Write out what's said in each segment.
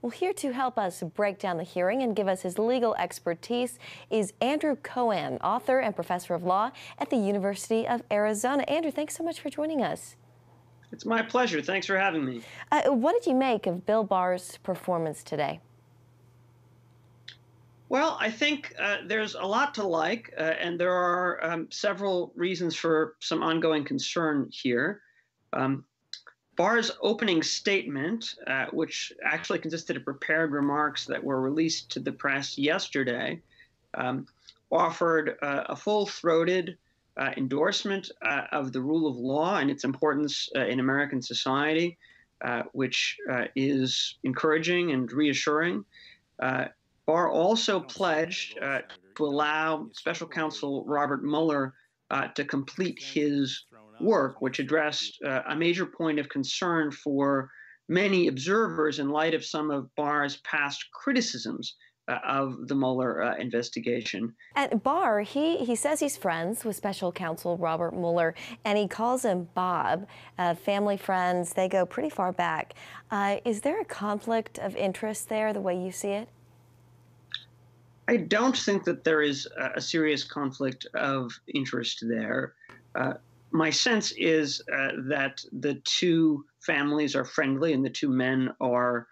Well, here to help us break down the hearing and give us his legal expertise is Andrew Cohen, author and professor of law at the University of Arizona. Andrew, thanks so much for joining us. It's my pleasure. Thanks for having me. What did you make of Bill Barr's performance today? Well, I think there's a lot to like, and there are several reasons for some ongoing concern here. Barr's opening statement, which actually consisted of prepared remarks that were released to the press yesterday, offered a full-throated endorsement of the rule of law and its importance in American society, which is encouraging and reassuring. Barr also pledged to allow Special Counsel Robert Mueller to complete his work, which addressed a major point of concern for many observers in light of some of Barr's past criticisms of the Mueller investigation. And Barr, he says he's friends with Special Counsel Robert Mueller, and he calls him Bob. Family friends, they go pretty far back. Is there a conflict of interest there, the way you see it? I don't think that there is a serious conflict of interest there. My sense is that the two families are friendly and the two men are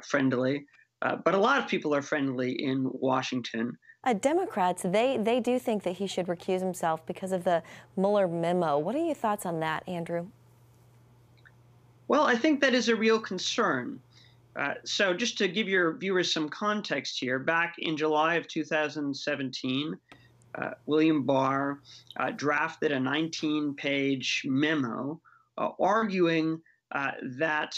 friendly, but a lot of people are friendly in Washington. Democrats, they do think that he should recuse himself because of the Mueller memo. What are your thoughts on that, Andrew? Well, I think that is a real concern. So just to give your viewers some context here, back in July of 2017, William Barr drafted a 19-page memo arguing that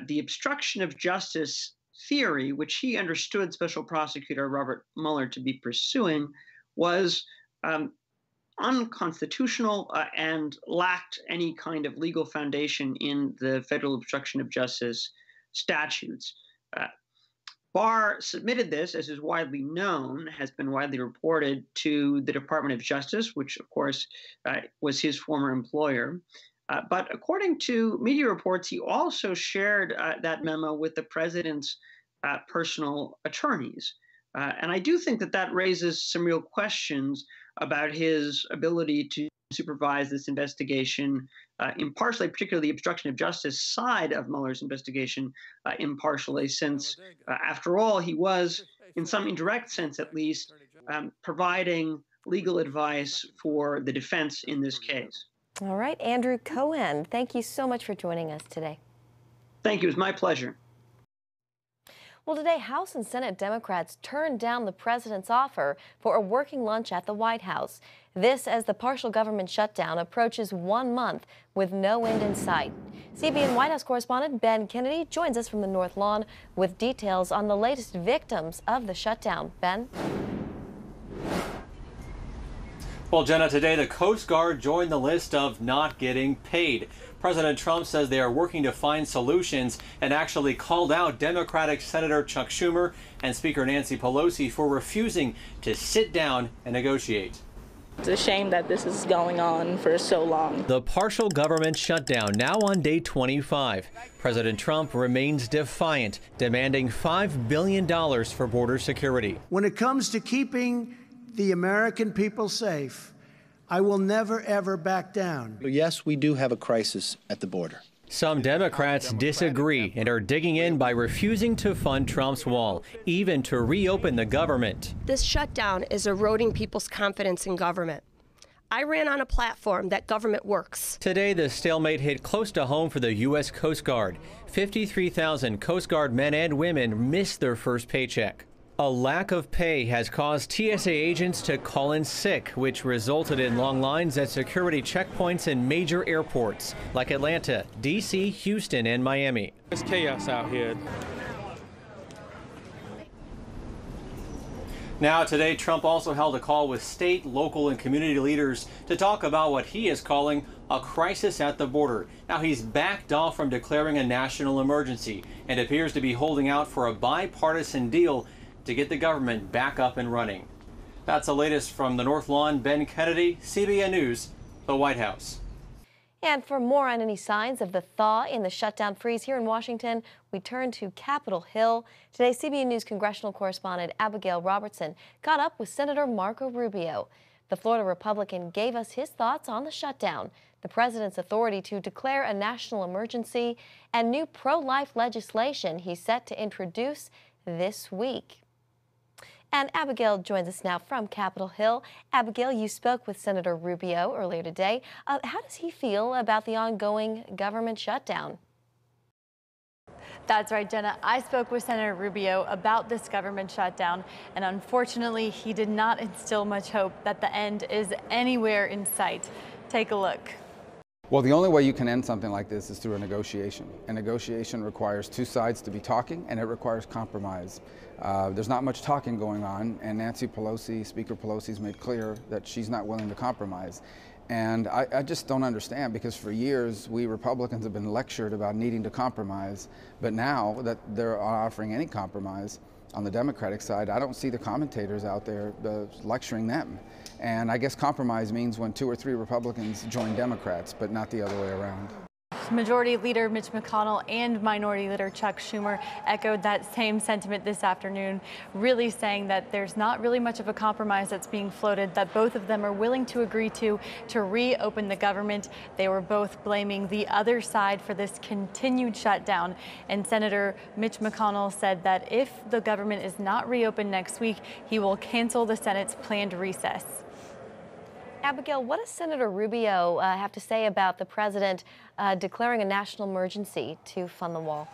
the obstruction of justice theory, which he understood Special Prosecutor Robert Mueller to be pursuing, was unconstitutional and lacked any kind of legal foundation in the federal obstruction of justice statutes. Barr submitted this, as is widely known, has been widely reported, to the Department of Justice, which, of course, was his former employer. But according to media reports, he also shared that memo with the president's personal attorneys. And I do think that that raises some real questions about his ability to supervise this investigation impartially, particularly the obstruction of justice side of Mueller's investigation impartially, since, after all, he was, in some indirect sense at least, providing legal advice for the defense in this case. All right, Andrew Cohen, thank you so much for joining us today. Thank you. It was my pleasure. Well, today, House and Senate Democrats turned down the president's offer for a working lunch at the White House. This as the partial government shutdown approaches 1 month with no end in sight. CBN White House correspondent Ben Kennedy joins us from the North Lawn with details on the latest victims of the shutdown. Ben? Well, Jenna, today the Coast Guard joined the list of not getting paid. President Trump says they are working to find solutions and actually called out Democratic Senator Chuck Schumer and Speaker Nancy Pelosi for refusing to sit down and negotiate. It's a shame that this is going on for so long. The partial government shutdown now on day 25. President Trump remains defiant, demanding $5 billion for border security. When it comes to keeping the American people safe, I will never, ever back down. Yes, we do have a crisis at the border. Some Democrats disagree and are digging in by refusing to fund Trump's wall, even to reopen the government. This shutdown is eroding people's confidence in government. I ran on a platform that government works. Today, the stalemate hit close to home for the U.S. Coast Guard. 53,000 Coast Guard men and women missed their first paycheck. A lack of pay has caused TSA agents to call in sick, which resulted in long lines at security checkpoints in major airports like Atlanta, D.C., Houston, and Miami. It's chaos out here. Now, today, Trump also held a call with state, local, and community leaders to talk about what he is calling a crisis at the border. Now, he's backed off from declaring a national emergency and appears to be holding out for a bipartisan deal to get the government back up and running. That's the latest from the North Lawn. Ben Kennedy, CBN News, the White House. And for more on any signs of the thaw in the shutdown freeze here in Washington, we turn to Capitol Hill. Today, CBN News congressional correspondent Abigail Robertson caught up with Senator Marco Rubio. The Florida Republican gave us his thoughts on the shutdown, the president's authority to declare a national emergency, and new pro-life legislation he's set to introduce this week. And Abigail joins us now from Capitol Hill. Abigail, you spoke with Senator Rubio earlier today. How does he feel about the ongoing government shutdown? That's right, Jenna. I spoke with Senator Rubio about this government shutdown, and unfortunately, he did not instill much hope that the end is anywhere in sight. Take a look. Well, the only way you can end something like this is through a negotiation. A negotiation requires two sides to be talking, and it requires compromise. There's not much talking going on, and Nancy Pelosi, Speaker Pelosi's made clear that she's not willing to compromise. And I just don't understand, because for years we Republicans have been lectured about needing to compromise, but now that they're offering any compromise on the Democratic side, I don't see the commentators out there lecturing them. And I guess compromise means when 2 or 3 Republicans join Democrats, but not the other way around. Majority Leader Mitch McConnell and Minority Leader Chuck Schumer echoed that same sentiment this afternoon, really saying that there's not really much of a compromise that's being floated, that both of them are willing to agree to reopen the government. They were both blaming the other side for this continued shutdown. And Senator Mitch McConnell said that if the government is not reopened next week, he will cancel the Senate's planned recess. Abigail, what does Senator Rubio have to say about the president declaring a national emergency to fund the wall?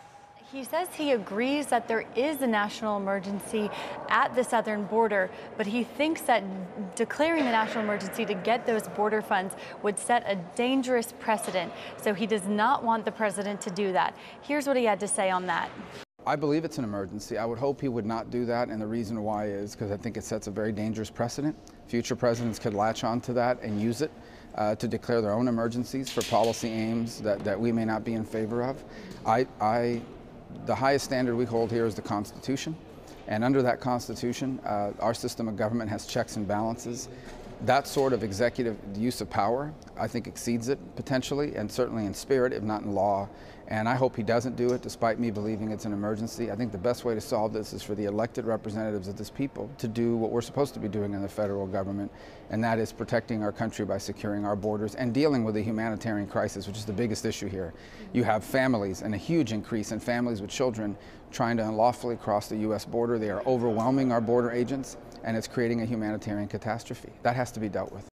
He says he agrees that there is a national emergency at the southern border, but he thinks that declaring the national emergency to get those border funds would set a dangerous precedent. So he does not want the president to do that. Here's what he had to say on that. I believe it's an emergency. I would hope he would not do that, and the reason why is because I think it sets a very dangerous precedent. Future presidents could latch on to that and use it to declare their own emergencies for policy aims that we may not be in favor of. The highest standard we hold here is the Constitution, and under that Constitution, our system of government has checks and balances. That sort of executive use of power, I think, exceeds it potentially, and certainly in spirit, if not in law. And I hope he doesn't do it, despite me believing it's an emergency. I think the best way to solve this is for the elected representatives of this people to do what we're supposed to be doing in the federal government, and that is protecting our country by securing our borders and dealing with the humanitarian crisis, which is the biggest issue here. You have families, and a huge increase in families with children trying to unlawfully cross the U.S. border. They are overwhelming our border agents, and it's creating a humanitarian catastrophe. That has to be dealt with.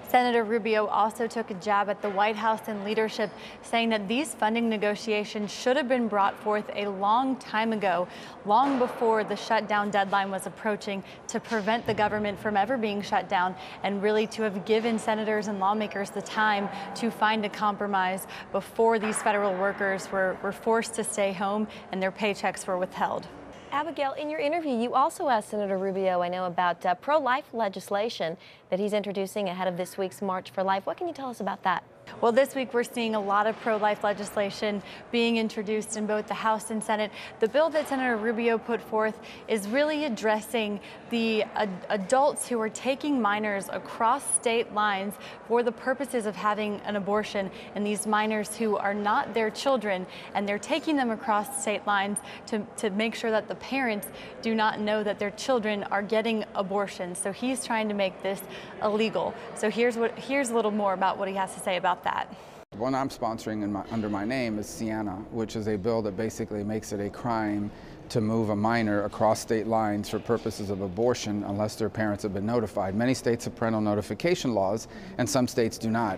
Senator Rubio also took a jab at the White House and leadership, saying that these funding negotiations should have been brought forth a long time ago, long before the shutdown deadline was approaching, to prevent the government from ever being shut down, and really to have given senators and lawmakers the time to find a compromise before these federal workers were forced to stay home and their paychecks were withheld. Abigail, in your interview, you also asked Senator Rubio, I know, about pro-life legislation that he's introducing ahead of this week's March for Life. What can you tell us about that? Well, this week we're seeing a lot of pro-life legislation being introduced in both the House and Senate. The bill that Senator Rubio put forth is really addressing the adults who are taking minors across state lines for the purposes of having an abortion, and these minors who are not their children, and they're taking them across state lines to make sure that the parents do not know that their children are getting abortions. So he's trying to make this illegal. So here's a little more about what he has to say about that. One I'm sponsoring under my name is Sienna, which is a bill that basically makes it a crime to move a minor across state lines for purposes of abortion unless their parents have been notified. Many states have parental notification laws, and some states do not.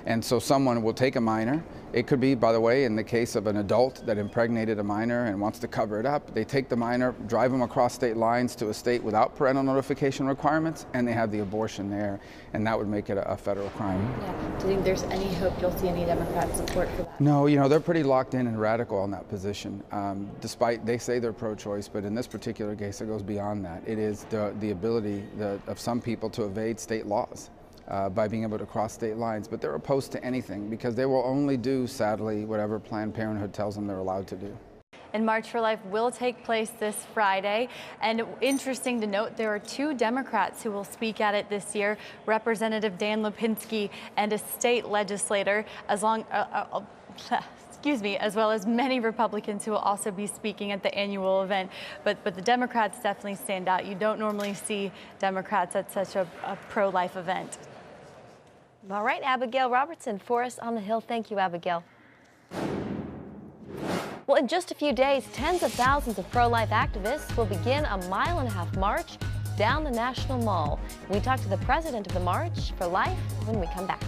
And so someone will take a minor. It could be, by the way, in the case of an adult that impregnated a minor and wants to cover it up, they take the minor, drive them across state lines to a state without parental notification requirements, and they have the abortion there, and that would make it a federal crime. Yeah. Do you think there's any hope you'll see any Democrat support for that? No, you know, they're pretty locked in and radical on that position, despite they say they're pro-choice, but in this particular case, it goes beyond that. It is the ability of some people to evade state laws. By being able to cross state lines, but they're opposed to anything because they will only do, sadly, whatever Planned Parenthood tells them they're allowed to do. and March for Life will take place this Friday. And interesting to note, there are 2 Democrats who will speak at it this year, Representative Dan Lipinski and a state legislator, as well as many Republicans who will also be speaking at the annual event. But the Democrats definitely stand out. You don't normally see Democrats at such a pro-life event. All right, Abigail Robertson for us on the Hill. Thank you, Abigail. Well, in just a few days, tens of thousands of pro-life activists will begin a 1.5-mile march down the National Mall. We talk to the president of the March for Life when we come back.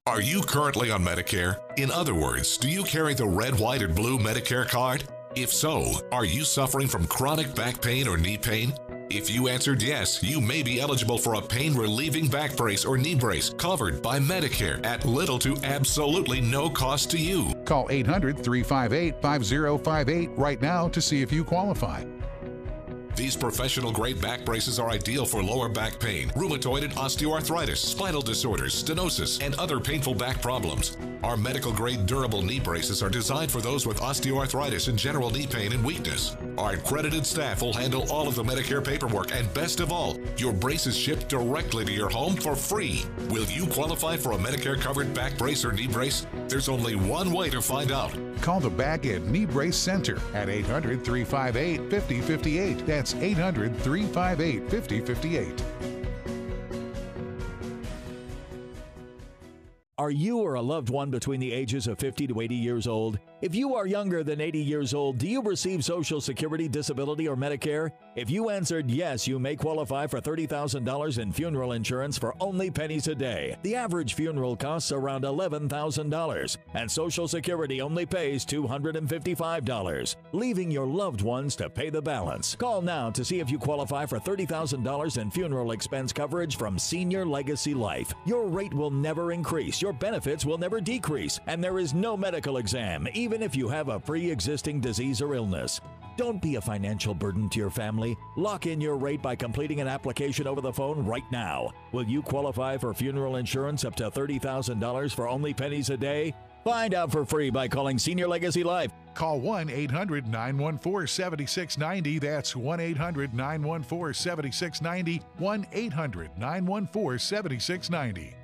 Are you currently on Medicare? In other words, do you carry the red, white, or blue Medicare card? If so, are you suffering from chronic back pain or knee pain? If you answered yes, you may be eligible for a pain-relieving back brace or knee brace covered by Medicare at little to absolutely no cost to you. Call 800-358-5058 right now to see if you qualify. These professional-grade back braces are ideal for lower back pain, rheumatoid and osteoarthritis, spinal disorders, stenosis, and other painful back problems. Our medical-grade durable knee braces are designed for those with osteoarthritis and general knee pain and weakness. Our accredited staff will handle all of the Medicare paperwork, and best of all, your brace is shipped directly to your home for free. Will you qualify for a Medicare-covered back brace or knee brace? There's only one way to find out. Call the Back and Knee Brace Center at 800-358-5058. That's 800-358-5058. Are you or a loved one between the ages of 50 to 80 years old? If you are younger than 80 years old, do you receive Social Security, disability, or Medicare? If you answered yes, you may qualify for $30,000 in funeral insurance for only pennies a day. The average funeral costs around $11,000, and Social Security only pays $255, leaving your loved ones to pay the balance. Call now to see if you qualify for $30,000 in funeral expense coverage from Senior Legacy Life. Your rate will never increase, your benefits will never decrease, and there is no medical exam, even if you have a pre-existing disease or illness. Don't be a financial burden to your family. Lock in your rate by completing an application over the phone right now. Will you qualify for funeral insurance up to $30,000 for only pennies a day? Find out for free by calling Senior Legacy Life. Call 1-800-914-7690. That's 1-800-914-7690. 1-800-914-7690.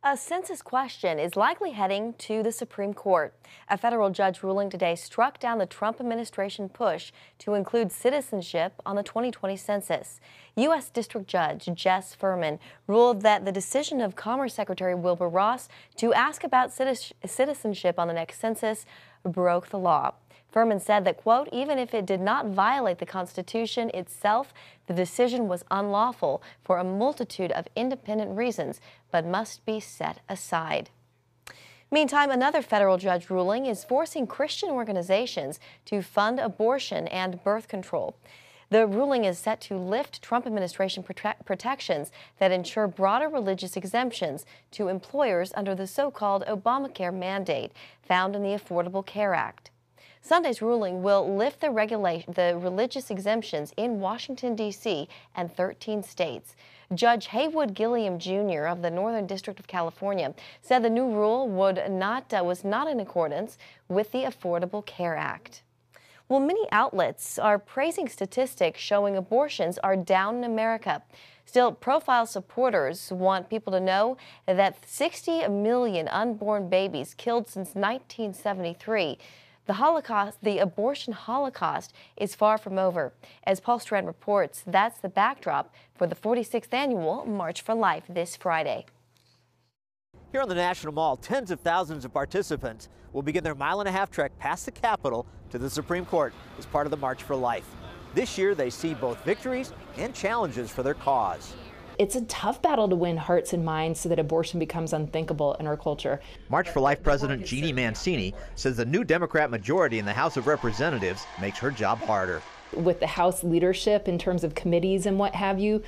A census question is likely heading to the Supreme Court. A federal judge ruling today struck down the Trump administration push to include citizenship on the 2020 census. U.S. District Judge Jess Furman ruled that the decision of Commerce Secretary Wilbur Ross to ask about citizenship on the next census broke the law. Furman said that, quote, even if it did not violate the Constitution itself, the decision was unlawful for a multitude of independent reasons, but must be set aside. Meantime, another federal judge ruling is forcing Christian organizations to fund abortion and birth control. The ruling is set to lift Trump administration protections that ensure broader religious exemptions to employers under the so-called Obamacare mandate found in the Affordable Care Act. Sunday's ruling will lift the religious exemptions in Washington, D.C. and 13 states. Judge Haywood Gilliam Jr. of the Northern District of California said the new rule was not in accordance with the Affordable Care Act. Well, many outlets are praising statistics showing abortions are down in America. Still, Profile supporters want people to know that 60 million unborn babies killed since 1973. The abortion holocaust is far from over. As Paul Strand reports, that's the backdrop for the 46th annual March for Life this Friday. Here on the National Mall, tens of thousands of participants will begin their 1.5-mile trek past the Capitol to the Supreme Court as part of the March for Life. This year, they see both victories and challenges for their cause. It's a tough battle to win hearts and minds so that abortion becomes unthinkable in our culture. March for Life President Jeannie Mancini says the new Democrat majority in the House of Representatives makes her job harder. With the House leadership in terms of committees and what have you,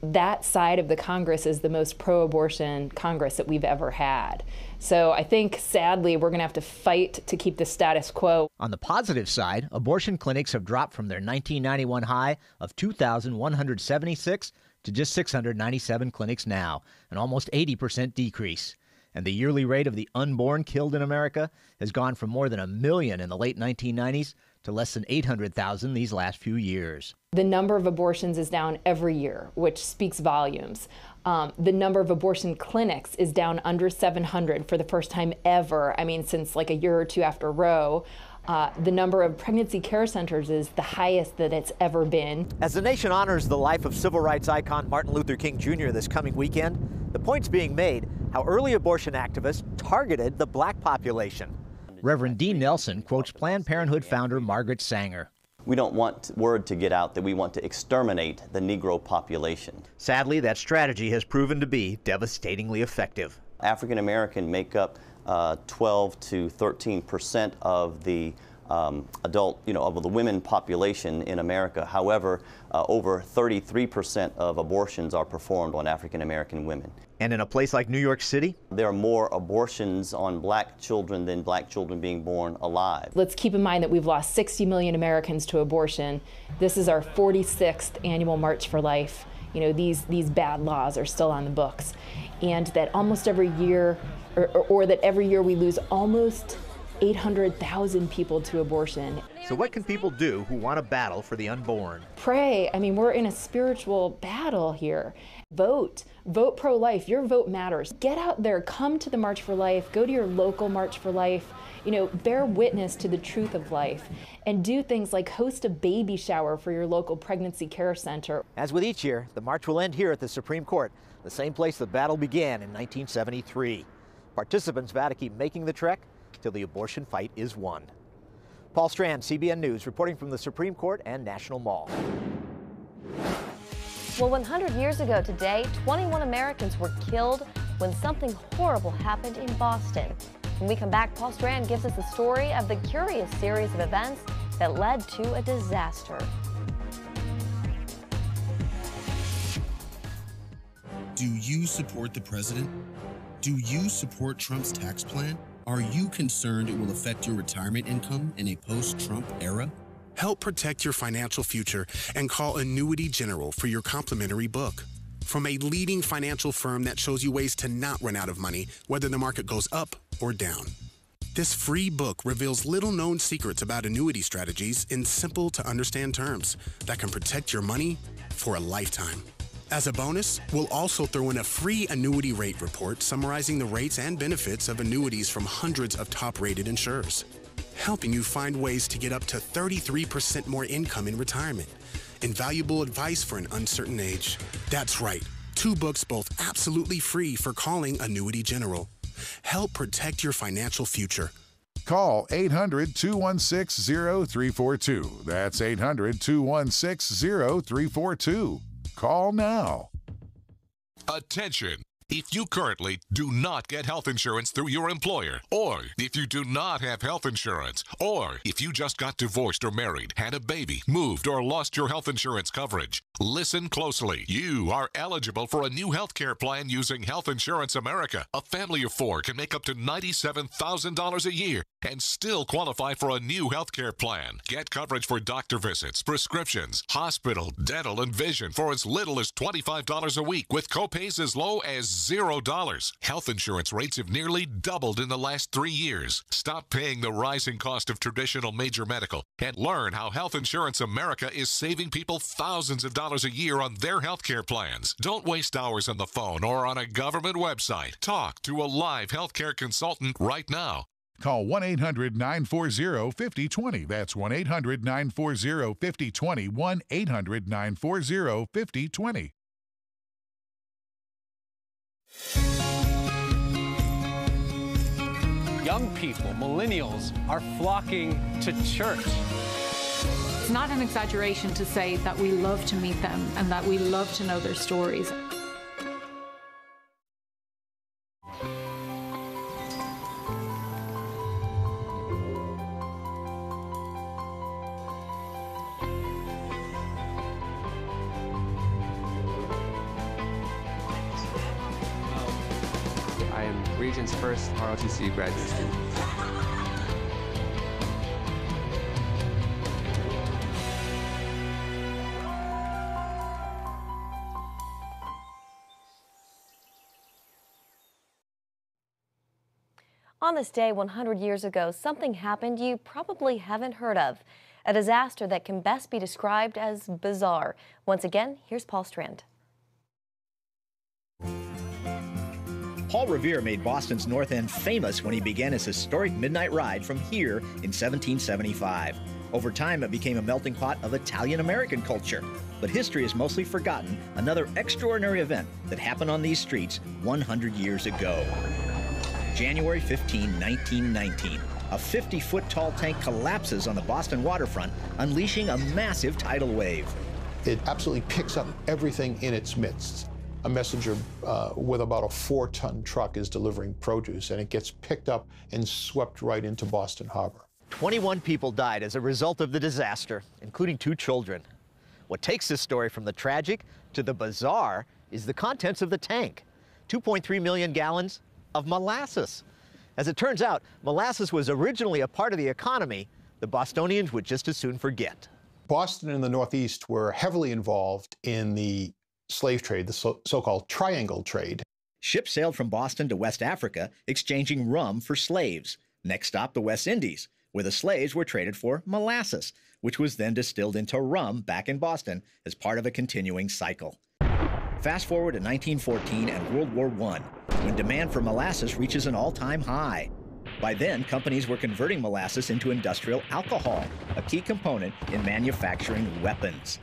that side of the Congress is the most pro-abortion Congress that we've ever had. So I think, sadly, we're going to have to fight to keep the status quo. On the positive side, abortion clinics have dropped from their 1991 high of 2,176 to just 697 clinics now, an almost 80% decrease. And the yearly rate of the unborn killed in America has gone from more than 1 million in the late 1990s to less than 800,000 these last few years. The number of abortions is down every year, which speaks volumes. The number of abortion clinics is down under 700 for the first time ever. I mean, since like a year or two after Roe. The number of pregnancy care centers is the highest that it's ever been. As the nation honors the life of civil rights icon Martin Luther King Jr. this coming weekend, the point's being made how early abortion activists targeted the black population. Reverend Dean Nelson quotes Planned Parenthood founder Margaret Sanger. We don't want word to get out that we want to exterminate the Negro population. Sadly, that strategy has proven to be devastatingly effective. African American make up 12 to 13% of the adult, of the women population in America. However, over 33% of abortions are performed on African American women. And in a place like New York City? There are more abortions on black children than black children being born alive. Let's keep in mind that we've lost 60 million Americans to abortion. This is our 46th annual March for Life. These bad laws are still on the books. And that almost every year, or that every year we lose almost 800,000 people to abortion. So what can people do who want to battle for the unborn? Pray. I mean, we're in a spiritual battle here. Vote. Vote pro-life. Your vote matters. Get out there. Come to the March for Life. Go to your local March for Life. Bear witness to the truth of life. And do things like host a baby shower for your local pregnancy care center. As with each year, the march will end here at the Supreme Court, the same place the battle began in 1973. Participants vow to keep making the trek till the abortion fight is won. Paul Strand, CBN News, reporting from the Supreme Court and National Mall. Well, 100 years ago today, 21 Americans were killed when something horrible happened in Boston. When we come back, Paul Strand gives us the story of the curious series of events that led to a disaster. Do you support the president? Do you support Trump's tax plan? Are you concerned it will affect your retirement income in a post-Trump era? Help protect your financial future and call Annuity General for your complimentary book. From a leading financial firm that shows you ways to not run out of money, whether the market goes up or down. This free book reveals little-known secrets about annuity strategies in simple-to-understand terms that can protect your money for a lifetime. As a bonus, we'll also throw in a free annuity rate report summarizing the rates and benefits of annuities from hundreds of top-rated insurers, helping you find ways to get up to 33% more income in retirement. Invaluable advice for an uncertain age. That's right, 2 books both absolutely free for calling Annuity General. Help protect your financial future. Call 800-216-0342. That's 800-216-0342. Call now. Attention! If you currently do not get health insurance through your employer, or if you do not have health insurance, or if you just got divorced or married, had a baby, moved, or lost your health insurance coverage, listen closely. You are eligible for a new health care plan using Health Insurance America. A family of 4 can make up to $97,000 a year and still qualify for a new health care plan. Get coverage for doctor visits, prescriptions, hospital, dental, and vision for as little as $25 a week with copays as low as $0. Health insurance rates have nearly doubled in the last 3 years. Stop paying the rising cost of traditional major medical and learn how Health Insurance America is saving people thousands of dollars a year on their health care plans. Don't waste hours on the phone or on a government website. Talk to a live health care consultant right now. Call 1-800-940-5020. That's 1-800-940-5020. 1-800-940-5020. Young people, millennials, are flocking to church. It's not an exaggeration to say that we love to meet them and that we love to know their stories. I am Region's first ROTC graduate student. On this day 100 years ago, something happened you probably haven't heard of. A disaster that can best be described as bizarre. Once again, here's Paul Strand. Paul Revere made Boston's North End famous when he began his historic midnight ride from here in 1775. Over time, it became a melting pot of Italian-American culture. But history has mostly forgotten another extraordinary event that happened on these streets 100 years ago. January 15, 1919. A 50-foot tall tank collapses on the Boston waterfront, unleashing a massive tidal wave. It absolutely picks up everything in its midst. A messenger with about a 4-ton truck is delivering produce, and it gets picked up and swept right into Boston Harbor. 21 people died as a result of the disaster, including 2 children. What takes this story from the tragic to the bizarre is the contents of the tank. 2.3 million gallons of molasses. As it turns out, molasses was originally a part of the economy the Bostonians would just as soon forget. Boston and the Northeast were heavily involved in the slave trade, the so-called triangle trade. Ships sailed from Boston to West Africa, exchanging rum for slaves. Next stop, the West Indies, where the slaves were traded for molasses, which was then distilled into rum back in Boston as part of a continuing cycle. Fast forward to 1914 and World War I, when demand for molasses reaches an all-time high. By then, companies were converting molasses into industrial alcohol, a key component in manufacturing weapons.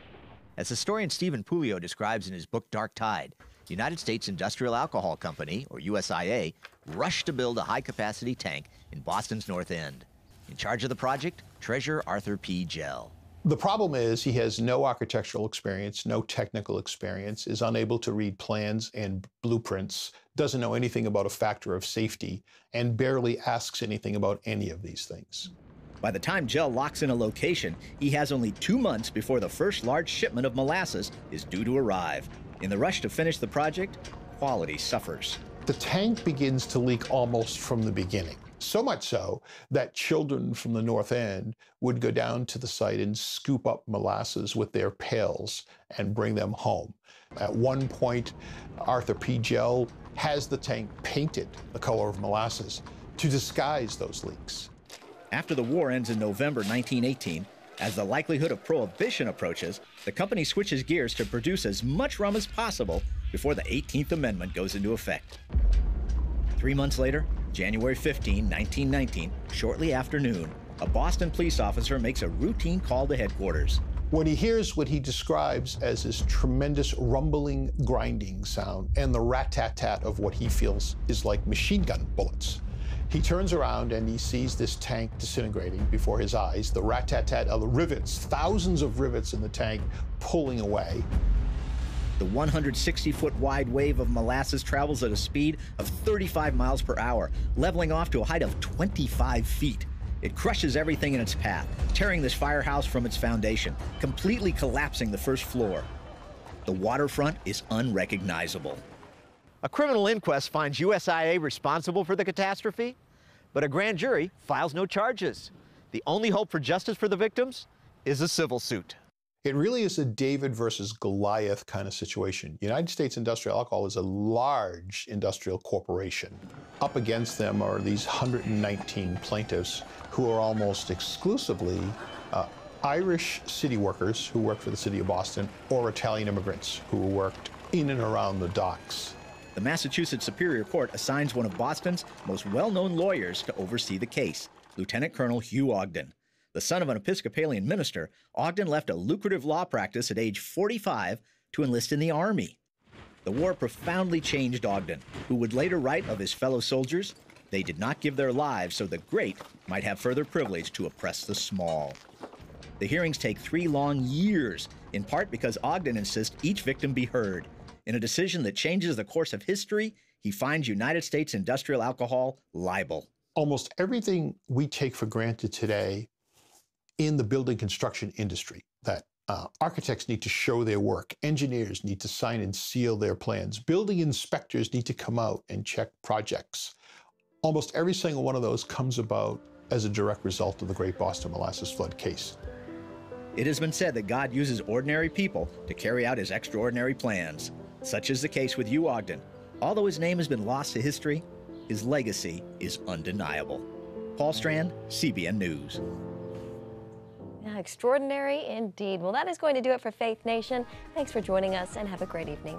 As historian Stephen Puleo describes in his book Dark Tide, United States Industrial Alcohol Company, or USIA, rushed to build a high-capacity tank in Boston's North End. In charge of the project, Treasurer Arthur P. Gell. The problem is he has no architectural experience, no technical experience, is unable to read plans and blueprints, doesn't know anything about a factor of safety, and barely asks anything about any of these things. By the time Gell locks in a location, he has only 2 months before the first large shipment of molasses is due to arrive. In the rush to finish the project, quality suffers. The tank begins to leak almost from the beginning. So much so that children from the North End would go down to the site and scoop up molasses with their pails and bring them home. At one point, Arthur P. Gell has the tank painted the color of molasses to disguise those leaks. After the war ends in November 1918, as the likelihood of prohibition approaches, the company switches gears to produce as much rum as possible before the 18th Amendment goes into effect. 3 months later, January 15, 1919, shortly after noon, a Boston police officer makes a routine call to headquarters. When he hears what he describes as this tremendous rumbling, grinding sound and the rat-tat-tat of what he feels is like machine gun bullets, he turns around and he sees this tank disintegrating before his eyes, the rat-tat-tat of the rivets, thousands of rivets in the tank pulling away. The 160-foot wide wave of molasses travels at a speed of 35 miles per hour, leveling off to a height of 25 feet. It crushes everything in its path, tearing this firehouse from its foundation, completely collapsing the first floor. The waterfront is unrecognizable. A criminal inquest finds USIA responsible for the catastrophe, but a grand jury files no charges. The only hope for justice for the victims is a civil suit. It really is a David versus Goliath kind of situation. United States Industrial Alcohol is a large industrial corporation. Up against them are these 119 plaintiffs who are almost exclusively Irish city workers who worked for the city of Boston or Italian immigrants who worked in and around the docks. The Massachusetts Superior Court assigns one of Boston's most well-known lawyers to oversee the case, Lieutenant Colonel Hugh Ogden. The son of an Episcopalian minister, Ogden left a lucrative law practice at age 45 to enlist in the Army. The war profoundly changed Ogden, who would later write of his fellow soldiers, "They did not give their lives so the great might have further privilege to oppress the small." The hearings take 3 long years, in part because Ogden insists each victim be heard. In a decision that changes the course of history, he finds United States Industrial Alcohol liable. Almost everything we take for granted today in the building construction industry, that architects need to show their work, engineers need to sign and seal their plans, building inspectors need to come out and check projects. Almost every single one of those comes about as a direct result of the Great Boston Molasses Flood case. It has been said that God uses ordinary people to carry out his extraordinary plans. Such is the case with you, Ogden. Although his name has been lost to history, his legacy is undeniable. Paul Strand, CBN News. Yeah, extraordinary indeed. Well, that is going to do it for Faith Nation. Thanks for joining us and have a great evening.